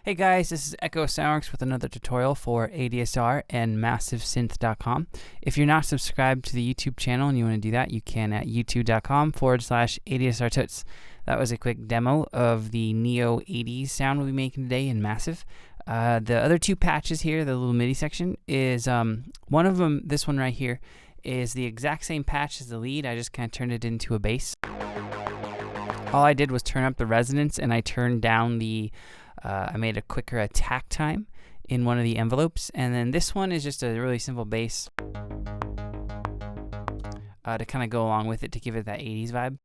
Hey guys, this is Echo Soundworks with another tutorial for ADSR and MassiveSynth.com. If you're not subscribed to the YouTube channel and you want to do that, you can at youtube.com/ADSR Toots. That was a quick demo of the Neo 80s sound we'll be making today in Massive. The other two patches here, the little MIDI section, is one of them, this one right here, is the exact same patch as the lead. I just kind of turned it into a bass. All I did was turn up the resonance and I turned down the I made a quicker attack time in one of the envelopes, and then this one is just a really simple bass to kind of go along with it to give it that 80s vibe.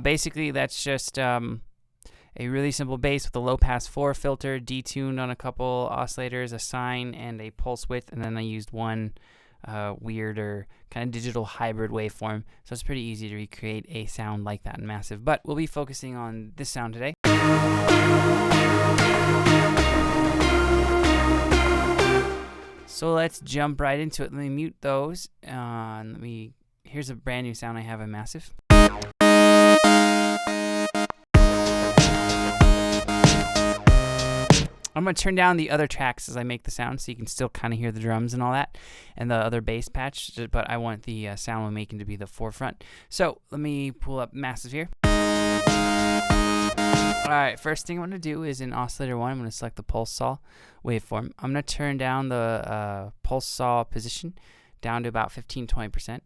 Basically, that's just a really simple bass with a low-pass 4 filter, detuned on a couple oscillators, a sine, and a pulse width, and then I used one weirder kind of digital hybrid waveform, so it's pretty easy to recreate a sound like that in Massive. But we'll be focusing on this sound today. So let's jump right into it. Let me mute those. Here's a brand new sound I have in Massive. I'm going to turn down the other tracks as I make the sound so you can still kind of hear the drums and all that and the other bass patch, but I want the sound we're making to be the forefront. So let me pull up Massive here. Alright, first thing I'm going to do is in Oscillator 1, I'm going to select the pulse saw waveform. I'm going to turn down the pulse saw position down to about 15-20%.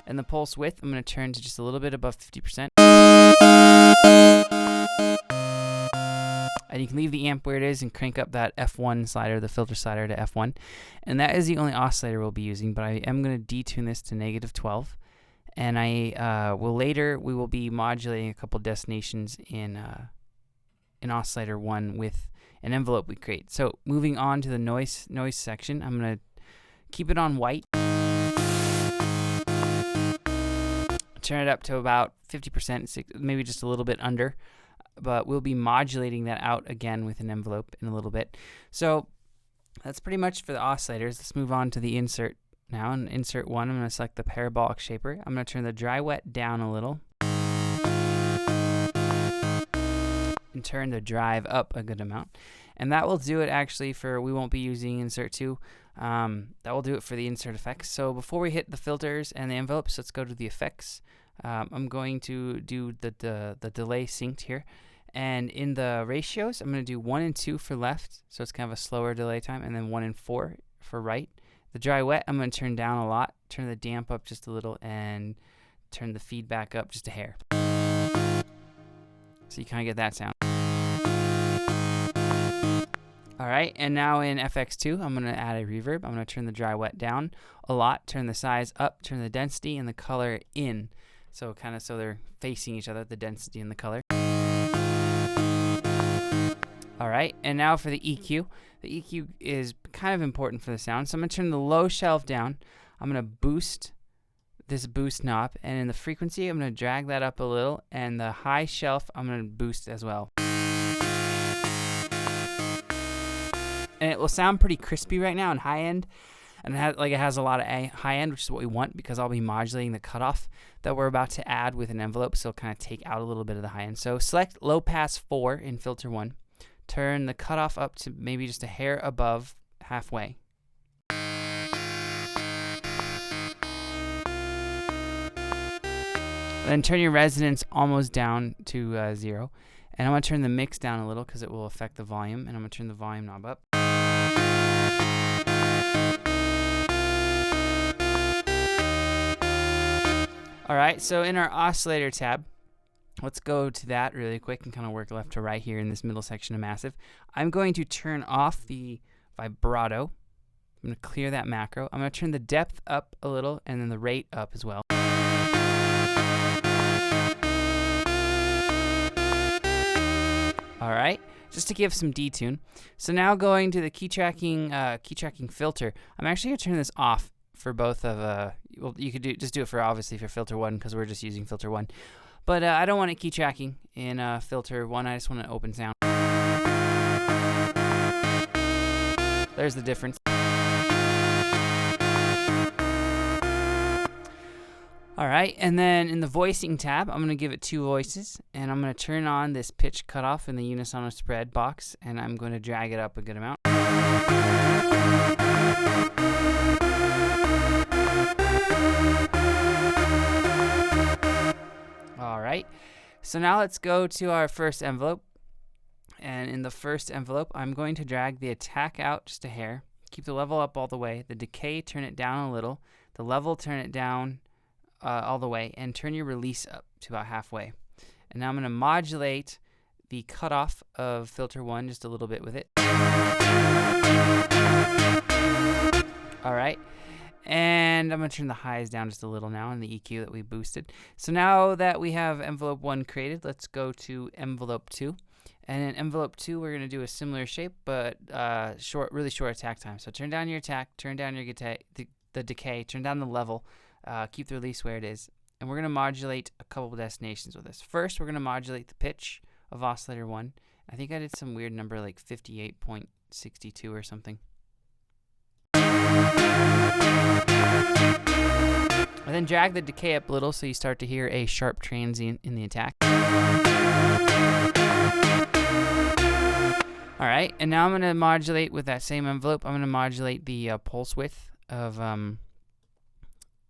And the pulse width, I'm going to turn to just a little bit above 50%. And you can leave the amp where it is and crank up that F1 slider, the filter slider, to F1. And that is the only oscillator we'll be using, but I am going to detune this to -12. And we will be modulating a couple destinations in Oscillator 1 with an envelope we create. So moving on to the noise section, I'm going to keep it on white. Turn it up to about 50%, maybe just a little bit under, but we'll be modulating that out again with an envelope in a little bit. So that's pretty much for the oscillators. Let's move on to the insert now. In insert 1, I'm going to select the parabolic shaper. I'm going to turn the dry wet down a little and turn the drive up a good amount. And that will do it actually for, we won't be using insert 2. That will do it for the insert effects. So before we hit the filters and the envelopes, let's go to the effects. I'm going to do the delay synced here. And in the ratios, I'm going to do 1 and 2 for left, so it's kind of a slower delay time, and then 1 and 4 for right. The dry wet, I'm going to turn down a lot, turn the damp up just a little, and turn the feedback up just a hair. So you kind of get that sound. Alright, and now in FX2, I'm going to add a reverb. I'm going to turn the dry wet down a lot, turn the size up, turn the density and the color in. So kind of so they're facing each other, the density and the color. Alright, and now for the EQ. The EQ is kind of important for the sound. So I'm going to turn the low shelf down. I'm going to boost this boost knob, and in the frequency, I'm going to drag that up a little, and the high shelf, I'm going to boost as well. And it will sound pretty crispy right now in high end, and it has a lot of high end, which is what we want because I'll be modulating the cutoff that we're about to add with an envelope, so it'll kind of take out a little bit of the high end. So select low pass 4 in filter 1, turn the cutoff up to maybe just a hair above halfway. Then turn your resonance almost down to 0. And I'm going to turn the mix down a little because it will affect the volume, and I'm going to turn the volume knob up. Alright, so in our oscillator tab, let's go to that really quick and kind of work left to right here in this middle section of Massive. I'm going to turn off the vibrato. I'm going to clear that macro. I'm going to turn the depth up a little and then the rate up as well. Alright, just to give some detune. So now going to the keytracking filter, I'm actually going to turn this off for both of, well, you could just do it for obviously for filter 1 because we're just using filter 1. But I don't want it keytracking in filter 1, I just want an open sound. There's the difference. Alright, and then in the voicing tab, I'm going to give it 2 voices, and I'm going to turn on this pitch cutoff in the unisono spread box, and I'm going to drag it up a good amount. Alright, so now let's go to our first envelope, and in the first envelope, I'm going to drag the attack out just a hair, keep the level up all the way, the decay turn it down a little, the level turn it down all the way, and turn your release up to about halfway. And now I'm going to modulate the cutoff of filter 1 just a little bit with it. Alright, and I'm going to turn the highs down just a little now in the EQ that we boosted. So now that we have envelope 1 created, let's go to envelope 2. And in envelope 2, we're going to do a similar shape, but really short attack time. So turn down your attack, turn down your the decay, turn down the level, keep the release where it is, and we're going to modulate a couple of destinations with this. First, we're going to modulate the pitch of oscillator 1. I think I did some weird number like 58.62 or something. And then drag the decay up a little so you start to hear a sharp transient in the attack. Alright, and now I'm going to modulate with that same envelope. I'm going to modulate the pulse width of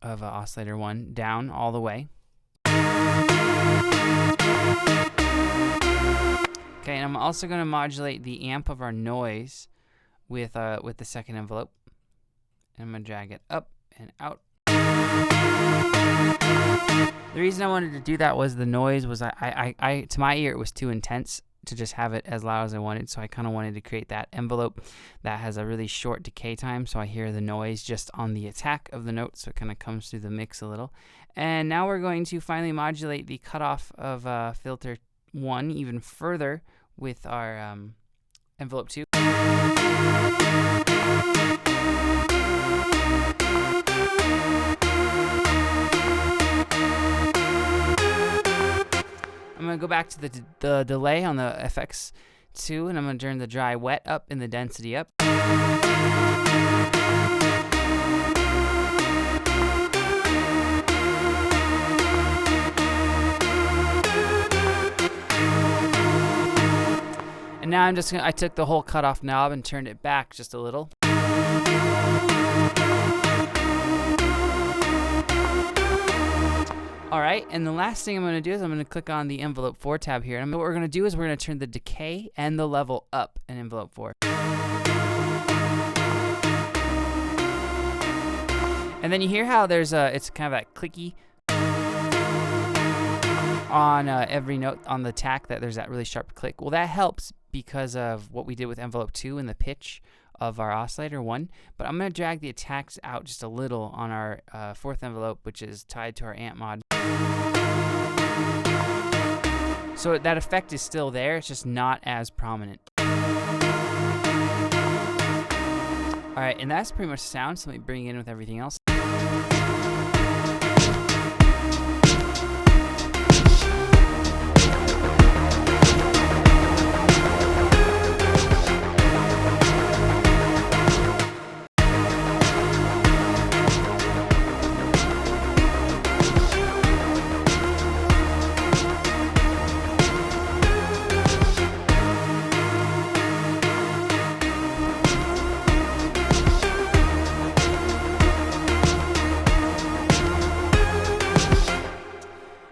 oscillator 1 down all the way. Okay, and I'm also going to modulate the amp of our noise with the second envelope. And I'm going to drag it up and out. The reason I wanted to do that was the noise was to my ear it was too intense to just have it as loud as I wanted, so I kind of wanted to create that envelope that has a really short decay time, so I hear the noise just on the attack of the note, so it kind of comes through the mix a little. And now we're going to finally modulate the cutoff of filter 1 even further with our envelope 2. I'm going to go back to the delay on the FX2, and I'm going to turn the dry wet up and the density up. And now I took the whole cutoff knob and turned it back just a little. Alright, and the last thing I'm going to do is I'm going to click on the envelope 4 tab here. And what we're going to do is we're going to turn the decay and the level up in envelope 4. And then you hear how there's it's kind of that clicky on every note on the attack, that there's that really sharp click. Well, that helps because of what we did with envelope 2 and the pitch of our oscillator 1, but I'm going to drag the attacks out just a little on our 4th envelope, which is tied to our amp mod. So that effect is still there, it's just not as prominent. Alright, and that's pretty much the sound, so let me bring it in with everything else.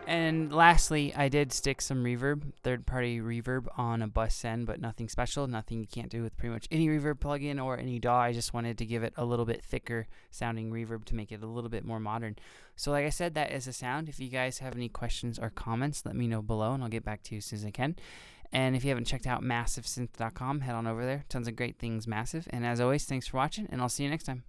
And lastly, I did stick some reverb, third-party reverb on a bus send, but nothing special, nothing you can't do with pretty much any reverb plugin or any DAW. I just wanted to give it a little bit thicker sounding reverb to make it a little bit more modern. So like I said, that is the sound. If you guys have any questions or comments, let me know below and I'll get back to you as soon as I can. And if you haven't checked out massivesynth.com, head on over there. Tons of great things, Massive. And as always, thanks for watching, and I'll see you next time.